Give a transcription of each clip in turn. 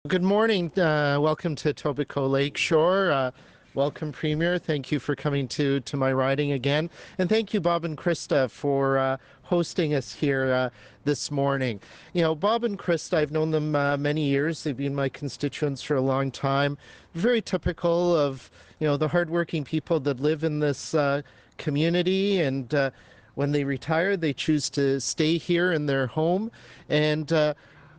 Good morning. Welcome to Etobicoke Lakeshore. Welcome, Premier. Thank you for coming to my riding again. And thank you, Bob and Krista, for hosting us here this morning. You know, Bob and Krista, I've known them many years. They've been my constituents for a long time. Very typical of, the hardworking people that live in this community. And when they retire, they choose to stay here in their home. And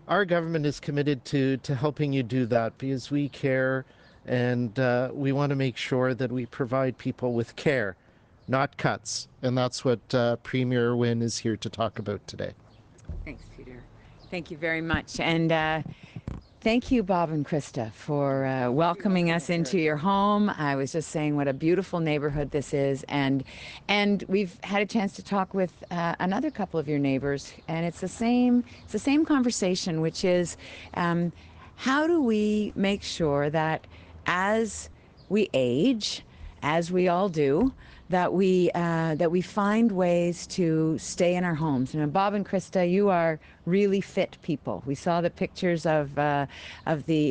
our government is committed to helping you do that because we care and we want to make sure that we provide people with care, not cuts. And that's what Premier Wynne is here to talk about today. Thanks, Peter. Thank you very much. And thank you, Bob and Krista, for welcoming us into your home. I was just saying what a beautiful neighborhood this is, and we've had a chance to talk with another couple of your neighbors, and it's the same conversation, which is how do we make sure that as we age, as we all do, that we find ways to stay in our homes. And Bob and Krista, you are really fit people. We saw the pictures of the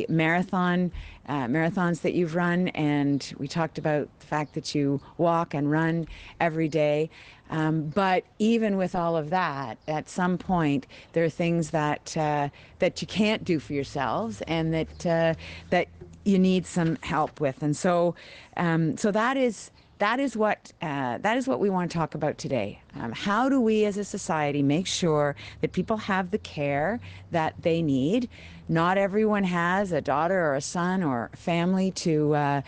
marathons that you've run, and we talked about the fact that you walk and run every day. But even with all of that, at some point there are things that you can't do for yourselves, and that you need some help with. And so that is what we want to talk about today. How do we as a society make sure that people have the care that they need? Not everyone has a daughter or a son or family to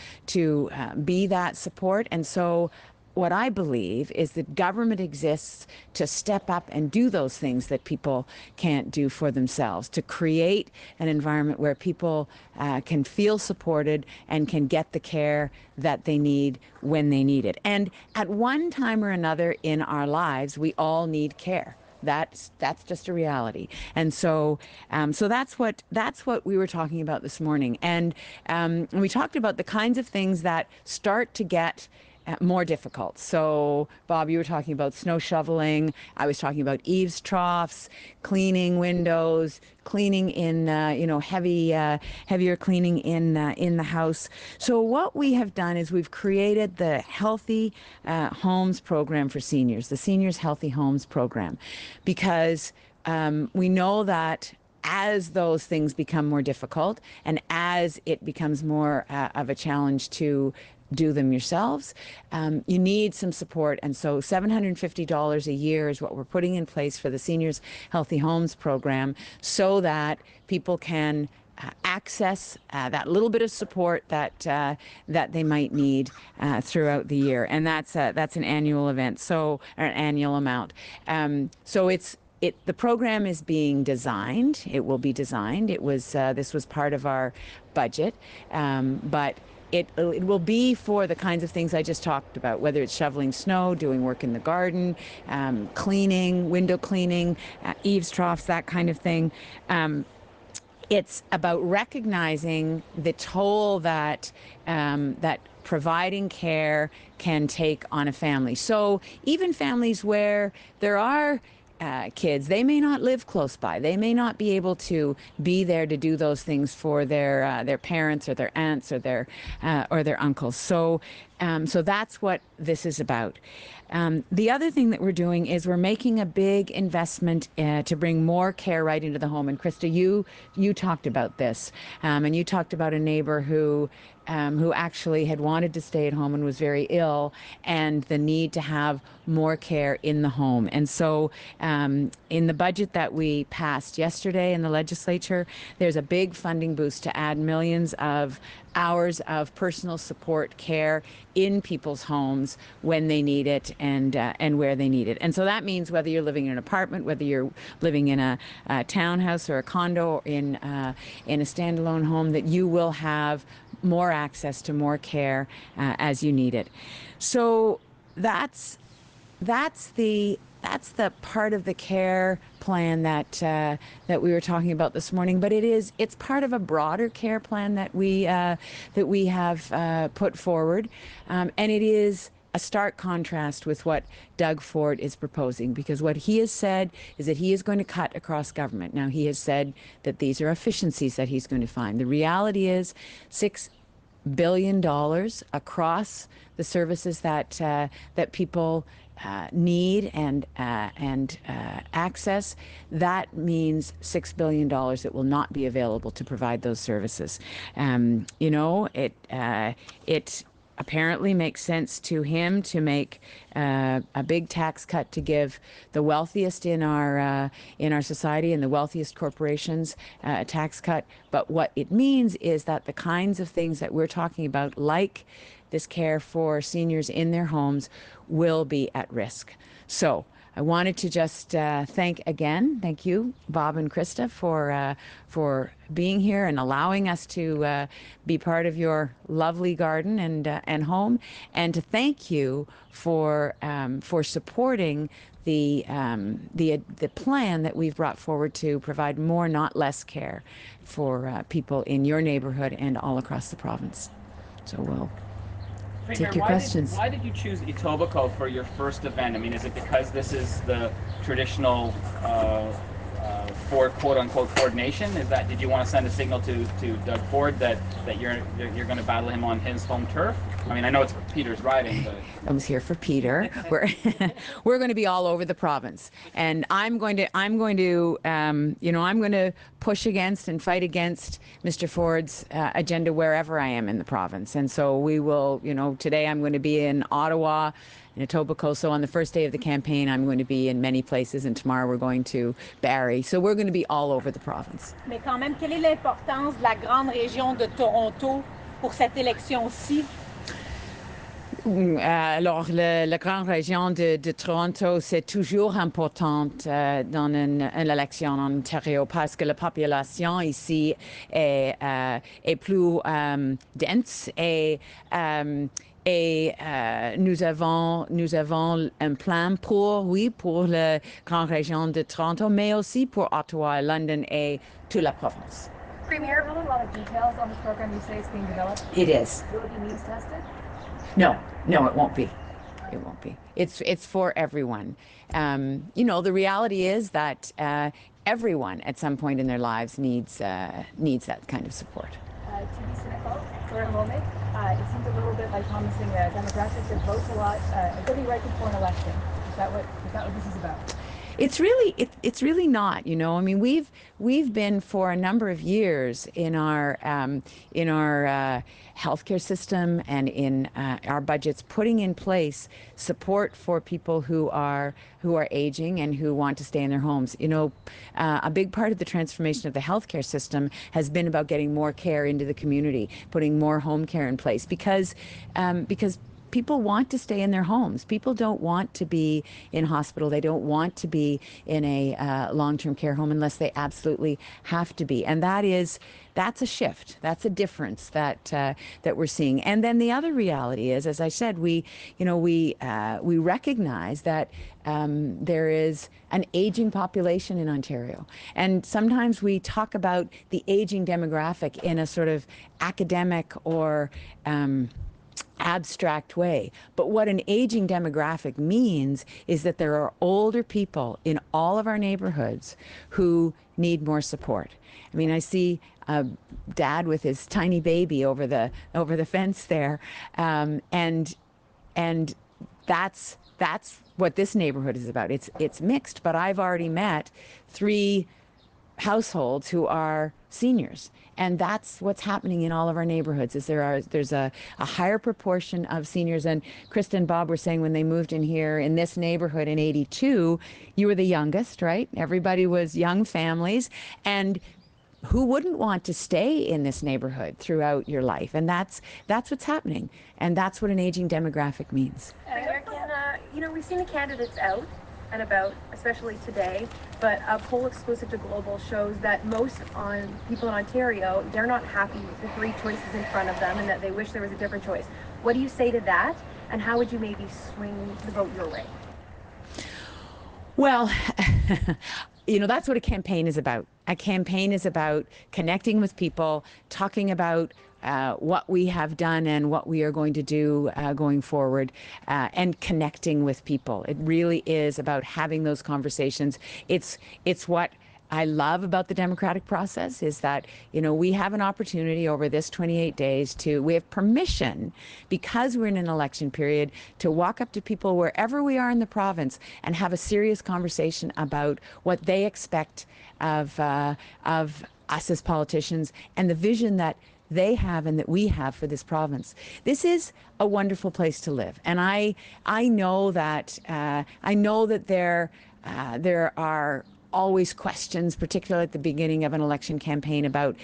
be that support. And so what I believe is that government exists to step up and do those things that people can't do for themselves, to create an environment where people can feel supported and can get the care that they need when they need it. And at one time or another in our lives, we all need care. That's just a reality. And so that's what we were talking about this morning. And we talked about the kinds of things that start to get more difficult. So, Bob, you were talking about snow shoveling. I was talking about eaves troughs, cleaning windows, cleaning in heavier cleaning in the house. So what we have done is we've created the Healthy Homes program for seniors, the Seniors Healthy Homes program, because we know that as those things become more difficult and as it becomes more of a challenge to do them yourselves, you need some support. And so $750 a year is what we're putting in place for the Seniors Healthy Homes program, so that people can access that little bit of support that they might need throughout the year. And that's an annual event, or an annual amount. The program is being designed. It will be designed. This was part of our budget, but it will be for the kinds of things I just talked about, whether it's shoveling snow, doing work in the garden, cleaning, window cleaning, eaves troughs, that kind of thing. It's about recognizing the toll that providing care can take on a family. So even families where there are kids, they may not live close by. They may not be able to be there to do those things for their parents or their aunts or their uncles. So that's what this is about. The other thing that we're doing is we're making a big investment to bring more care right into the home. And Krista, you talked about this, and you talked about a neighbor who actually had wanted to stay at home and was very ill, and the need to have more care in the home. And so in the budget that we passed yesterday in the legislature, there's a big funding boost to add millions of hours of personal support care in people's homes when they need it and where they need it. And so that means whether you're living in an apartment, whether you're living in a townhouse or a condo, or in a standalone home, that you will have more access to more care as you need it. So that's the part of the care plan that we were talking about this morning. But it's part of a broader care plan that we have put forward, and it is a stark contrast with what Doug Ford is proposing, because what he has said is that he is going to cut across government. Now, he has said that these are efficiencies that he's going to find. The reality is $6 billion across the services that people need and access. That means $6 billion that will not be available to provide those services. It apparently makes sense to him to make a big tax cut to give the wealthiest in our society and the wealthiest corporations a tax cut. But what it means is that the kinds of things that we're talking about, like this care for seniors in their homes, will be at risk. So I wanted to just thank you, Bob and Krista, for being here and allowing us to be part of your lovely garden and home, and to thank you for supporting the plan that we've brought forward to provide more, not less, care for people in your neighborhood and all across the province. So we'll take your questions. Why did you choose Etobicoke for your first event? I mean, is it because this is the traditional Ford, quote-unquote, Ford Nation? Did you want to send a signal to Doug Ford that you're going to battle him on his home turf? I mean, I know it's Peter's riding, but I was here for Peter. We're going to be all over the province, and I'm going to push against and fight against Mr. Ford's agenda wherever I am in the province. And so we will. Today I'm going to be in Ottawa, in Etobicoke. So on the first day of the campaign, I'm going to be in many places, and tomorrow we're going to Barrie. So we're going to be all over the province. Mais quand même, quelle est l'importance de la grande région de Toronto pour cette élection-ci? Alors, la grande région de Toronto, c'est toujours importante dans une élection en Ontario, parce que la population ici est plus dense et nous avons un plan pour la grande région de Toronto, mais aussi pour Ottawa, London et toute la province. Premier, a lot of details on this program you say is being developed. It is. Will it be needs tested? No, it won't be. It won't be. It's for everyone. The reality is that everyone at some point in their lives needs that kind of support. To be cynical for a moment, it seems a little bit like promising demographics that votes a lot. They'll be right before an election. Is that what this is about? It's really not. I mean, we've been for a number of years in our healthcare system and in our budgets putting in place support for people who are aging and who want to stay in their homes. A big part of the transformation of the healthcare system has been about getting more care into the community, putting more home care in place, because people want to stay in their homes. People don't want to be in hospital. They don't want to be in a long-term care home unless they absolutely have to be. And that's a shift. That's a difference that we're seeing. And then the other reality is, as I said, we recognize that there is an aging population in Ontario. And sometimes we talk about the aging demographic in a sort of academic or abstract way. But what an aging demographic means is that there are older people in all of our neighborhoods who need more support. I mean, I see a dad with his tiny baby over the fence there, and that's what this neighborhood is about. It's mixed, but I've already met 3 households who are seniors, and that's what's happening in all of our neighborhoods. There's a higher proportion of seniors. And Krista and Bob were saying when they moved in here in this neighborhood in '82, you were the youngest, right? Everybody was young families, and who wouldn't want to stay in this neighborhood throughout your life? And that's what's happening, and that's what an aging demographic means. We've seen the candidates out and about, especially today, but a poll exclusive to Global shows that most people in Ontario, they're not happy with the 3 choices in front of them and that they wish there was a different choice. What do you say to that, and how would you maybe swing the vote your way? Well, that's what a campaign is about. A campaign is about connecting with people, talking about what we have done and what we are going to do going forward, and connecting with people. It really is about having those conversations. It's what I love about the democratic process is that, we have an opportunity over this 28 days we have permission, because we're in an election period, to walk up to people wherever we are in the province and have a serious conversation about what they expect of us as politicians and the vision that they have and that we have for this province. This is a wonderful place to live, and I know that there are always questions, particularly at the beginning of an election campaign, about,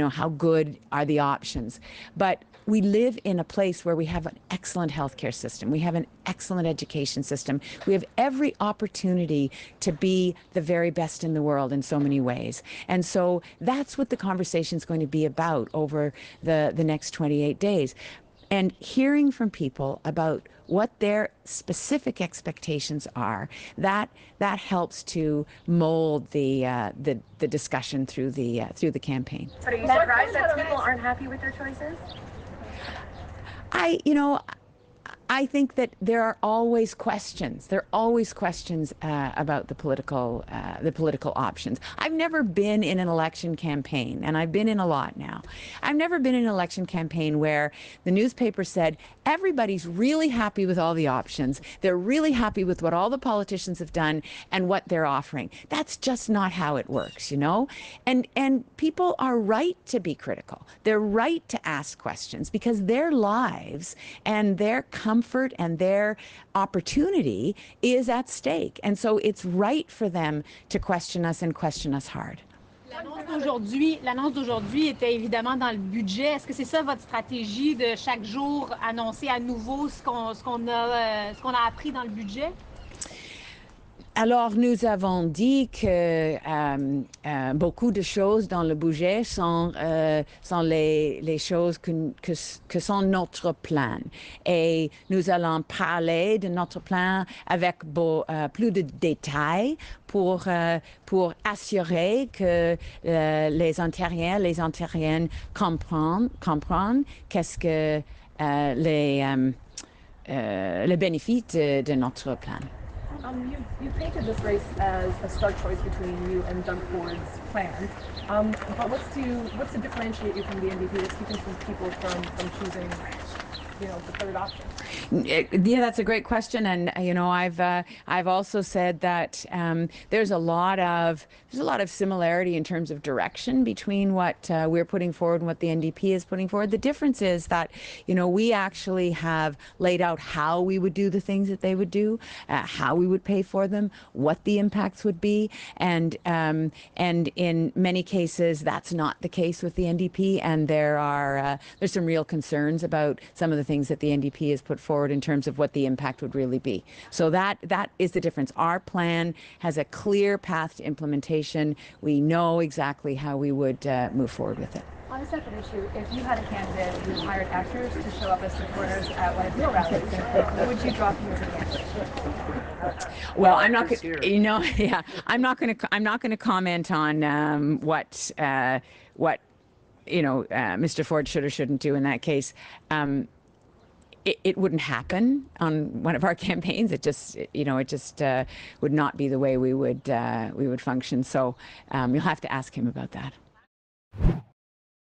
how good are the options. But we live in a place where we have an excellent healthcare system. We have an excellent education system. We have every opportunity to be the very best in the world in so many ways. And so that's what the conversation is going to be about over the next 28 days. And hearing from people about what their specific expectations are, that helps to mold the discussion through the campaign. But are you surprised that people aren't happy with their choices? I think that there are always questions. There are always questions about the political options. I've never been in an election campaign, and I've been in a lot now. I've never been in an election campaign where the newspaper said everybody's really happy with all the options. They're really happy with what all the politicians have done and what they're offering. That's just not how it works, And people are right to be critical. They're right to ask questions, because their lives and their comfort and their opportunity is at stake. And so it's right for them to question us and question us hard. L'annonce d'aujourd'hui était évidemment dans le budget. Est-ce que c'est ça votre stratégie, de chaque jour annoncer à nouveau ce qu'on a appris dans le budget? Alors, nous avons dit que beaucoup de choses dans le budget sont les choses que sont notre plan. Et nous allons parler de notre plan avec plus de détails pour assurer que les Ontariens, les Ontariennes comprennent qu'est-ce que le bénéfice de notre plan. You painted this race as a stark choice between you and Doug Ford's plan. But what's to differentiate you from the NDP that's keeping some people from choosing, the third option? Yeah, that's a great question, and I've also said that there's a lot of similarity in terms of direction between what we're putting forward and what the NDP is putting forward. The difference is that we actually have laid out how we would do the things that they would do, how we would pay for them, what the impacts would be, and in many cases that's not the case with the NDP, and there's some real concerns about some of the things that the NDP has put forward in terms of what the impact would really be. So that is the difference. Our plan has a clear path to implementation. We know exactly how we would move forward with it. On a separate issue, if you had a candidate who hired actors to show up as supporters at one of your rallies, would you drop him as a candidate? Well, I'm not going to comment on what Mr. Ford should or shouldn't do in that case. It wouldn't happen on one of our campaigns. It just would not be the way we would function. So you'll have to ask him about that.